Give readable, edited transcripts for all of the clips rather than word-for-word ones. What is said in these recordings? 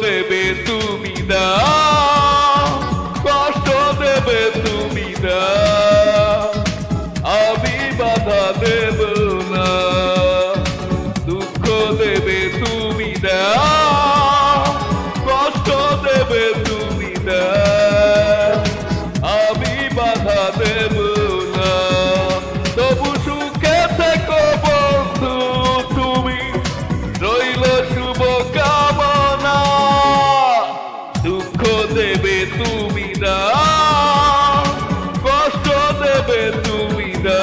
দেবে তুমি না, কষ্ট দেবে তুমি না, আমি বাধা দেব না। দুঃখ দেবে তুমি না, কষ্ট দেবে তুমি না, আমি বাধা দেব না। তবু সুখে থেকো বন্ধু তুমি, রইল শুভ কামনা। দুঃখ দেবে তুমি না, কষ্ট দেবে তুমি না,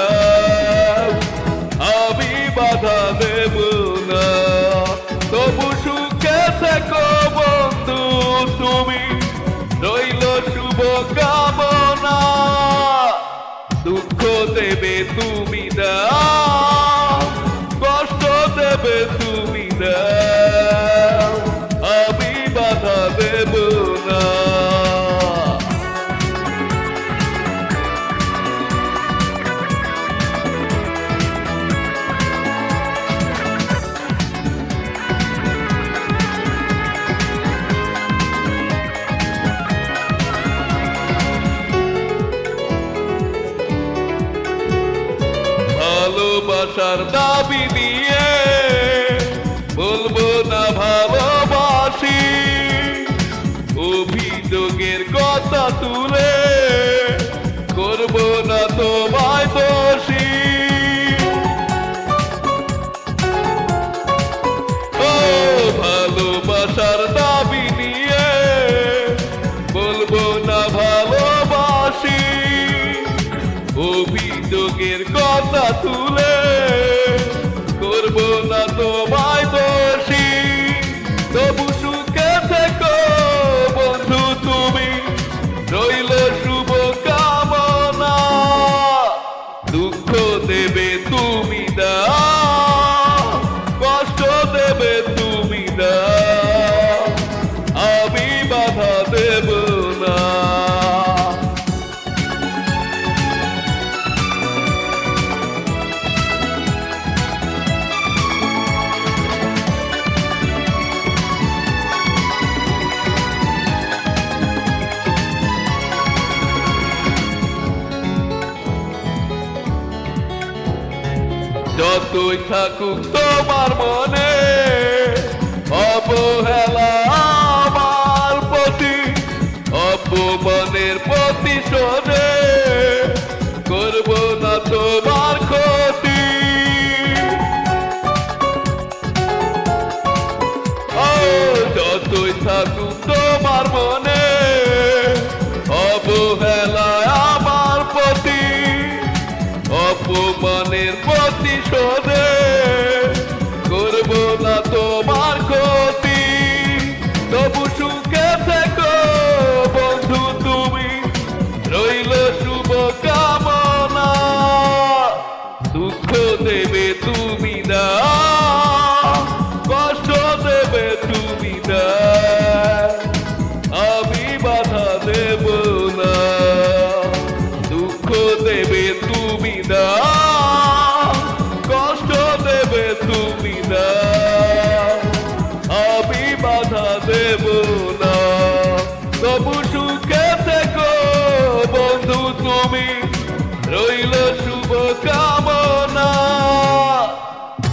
আমি বাধা দেব না। তবু সুখে থেকো বন্ধু তুমি, রইল শুভ কামনা। দুঃখ দেবে তুমি না, কষ্ট দেবে তুমি না, আমি বাধা দেব না। ভালোবাসার দাবি নিয়ে বলবো না ভালোবাসি, অভিযোগের কথা তুলে করবো না তোমায় দোষী। ও ভালোবাসার দাবি নিয়ে বলবো না ভালোবাসি, অভিযোগের কথা তুলে করবো না তোমায় দোষী। তবু সুখে থেকো বন্ধু তুমি, রইল শুভ কামনা। দুঃখ দেবে তুমি না, কষ্ট দেবে তুমি না, আমি বাধা দেব না। যতই থাকুক তোমার মনে অবহেলা আমার প্রতি, অপমানের প্রতিশোধে করব না তোমার ক্ষতি। ও যতই থাকুক তোমার মনে অবহেলা আমার প্রতি, অপমানের প্রতিশোধে করব না তোমার ক্ষতি। তবু সুখে থেকো বন্ধু তুমি, রইল শুভ কামনা। দুঃখ দেবে তুমি না, কষ্ট দেবে তুমি না, আমি বাধা দেব না। দুঃখ দেবে তুমি না, কষ্ট দেবে তুমি না, আমি বাধা দেব না। তবু সুখে থেকো বন্ধু তুমি, রইল শুভ কামনা।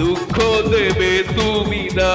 দুঃখ দেবে তুমি না,